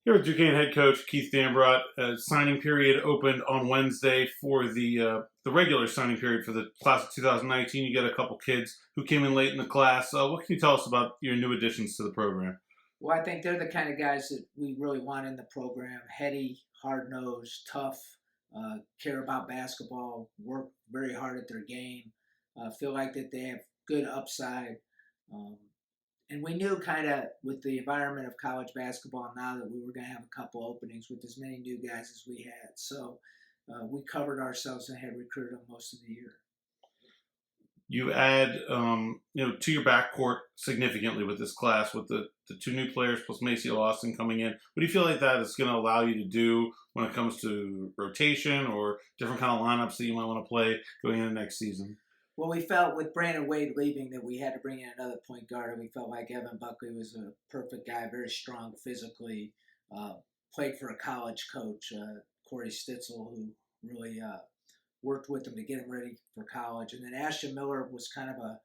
Here with Duquesne head coach Keith Dambrot. Signing period opened on Wednesday for the regular signing period for the class of 2019. You got a couple kids who came in late in the class. What can you tell us about your new additions to the program? Well, I think they're the kind of guys that we really want in the program. Heady, hard-nosed, tough, care about basketball, work very hard at their game, feel like that they have good upside. Um, and we knew kind of with the environment of college basketball now that we were going to have a couple openings with as many new guys as we had. So we covered ourselves and had recruited them most of the year. You add, to your backcourt significantly with this class, with the two new players plus Macy Austin coming in. What do you feel like that is going to allow you to do when it comes to rotation or different kind of lineups that you might want to play going into next season? Well, we felt with Brandon Wade leaving that we had to bring in another point guard, and we felt like Evan Buckley was a perfect guy, very strong physically, played for a college coach, Corey Stitzel, who really worked with him to get him ready for college. And then Ashton Miller was kind of a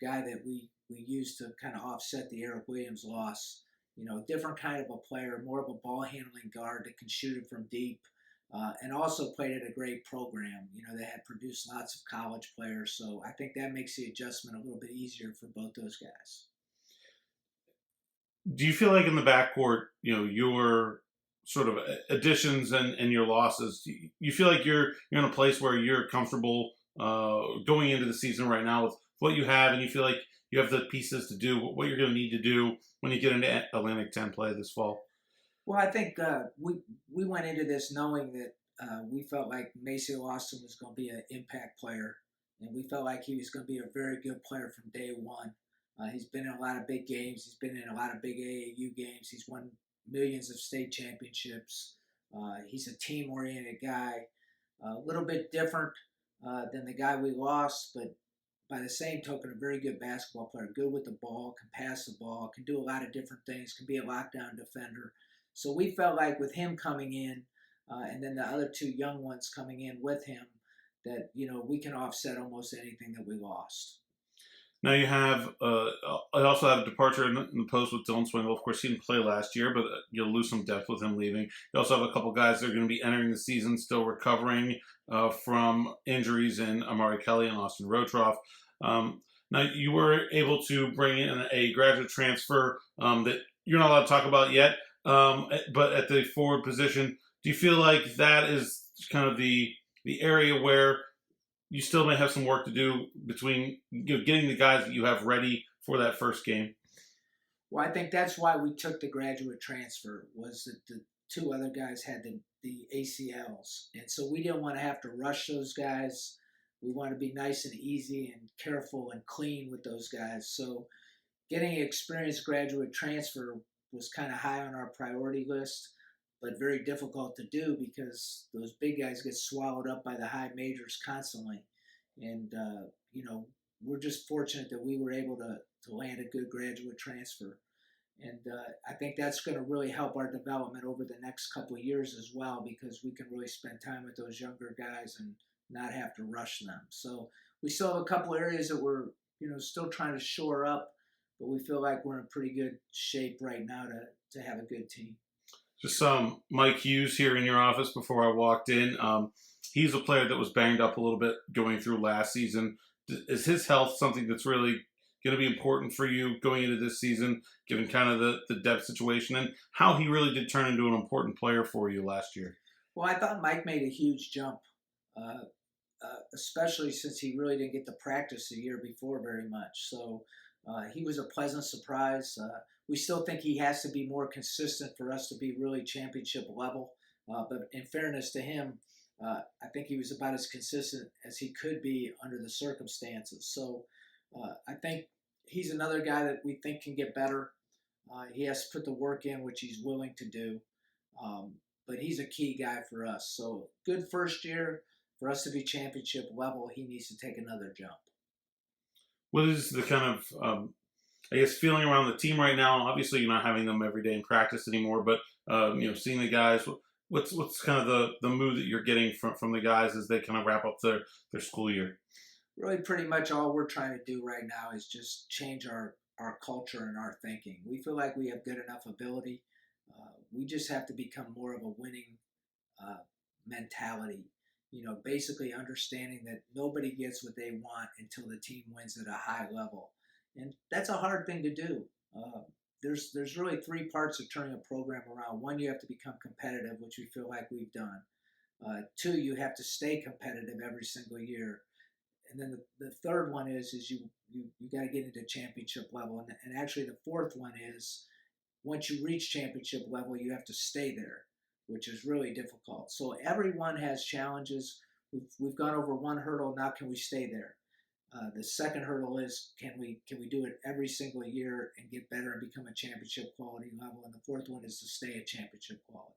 guy that we used to kind of offset the Eric Williams loss. You know, different kind of a player, more of a ball handling guard that can shoot it from deep. And also played at a great program. You know, they had produced lots of college players, so I think that makes the adjustment a little bit easier for both those guys. Do you feel like in the backcourt, your sort of additions and your losses, you feel like you're in a place where you're comfortable going into the season right now with what you have, and you feel like you have the pieces to do what you're going to need to do when you get into Atlantic 10 play this fall? Well, I think we went into this knowing that we felt like Macy Austin was going to be an impact player, and we felt like he was going to be a very good player from day one. He's been in a lot of big games. He's been in a lot of big AAU games. He's won millions of state championships. He's a team-oriented guy, a little bit different than the guy we lost, but by the same token, a very good basketball player, good with the ball, can pass the ball, can do a lot of different things, can be a lockdown defender. So we felt like with him coming in, and then the other two young ones coming in with him, that we can offset almost anything that we lost. Now you have, I also have a departure in the post with Dylan Swingle. Of course, he didn't play last year, but you'll lose some depth with him leaving. You also have a couple guys that are going to be entering the season still recovering from injuries in Amari Kelly and Austin Rotroff. Now you were able to bring in a graduate transfer that you're not allowed to talk about yet. But at the forward position, do you feel like that is kind of the area where you still may have some work to do between getting the guys that you have ready for that first game? Well, I think that's why we took the graduate transfer, was that the two other guys had the ACLs. And so we didn't want to have to rush those guys. We want to be nice and easy and careful and clean with those guys. So getting an experienced graduate transfer was kind of high on our priority list, but very difficult to do because those big guys get swallowed up by the high majors constantly. And, we're just fortunate that we were able to land a good graduate transfer. And I think that's going to really help our development over the next couple of years as well, because we can really spend time with those younger guys and not have to rush them. So we still have a couple areas that we're, still trying to shore up, but we feel like we're in pretty good shape right now to have a good team. Just Mike Hughes here in your office before I walked in. He's a player that was banged up a little bit going through last season. Is his health something that's really going to be important for you going into this season, given kind of the depth situation and how he really did turn into an important player for you last year? Well, I thought Mike made a huge jump, especially since he really didn't get to practice the year before very much. So he was a pleasant surprise. We still think he has to be more consistent for us to be really championship level. But in fairness to him, I think he was about as consistent as he could be under the circumstances. So I think he's another guy that we think can get better. He has to put the work in, which he's willing to do. But he's a key guy for us. So good first year. For us to be championship level, he needs to take another jump. What is the kind of, feeling around the team right now? Obviously, you're not having them every day in practice anymore, but, seeing the guys, what's kind of the mood that you're getting from the guys as they kind of wrap up their school year? Really pretty much all we're trying to do right now is just change our culture and our thinking. We feel like we have good enough ability. We just have to become more of a winning uh, mentality. Basically understanding that nobody gets what they want until the team wins at a high level, and that's a hard thing to do. Uh, there's really three parts of turning a program around. One, you have to become competitive, which we feel like we've done. Two, you have to stay competitive every single year, and then the third one is you got to get into championship level, and actually the fourth one is once you reach championship level, you have to stay there, which is really difficult. So everyone has challenges. We've gone over one hurdle. Now, can we stay there? The second hurdle is can we do it every single year and get better and become a championship quality level? And the fourth one is to stay at championship quality.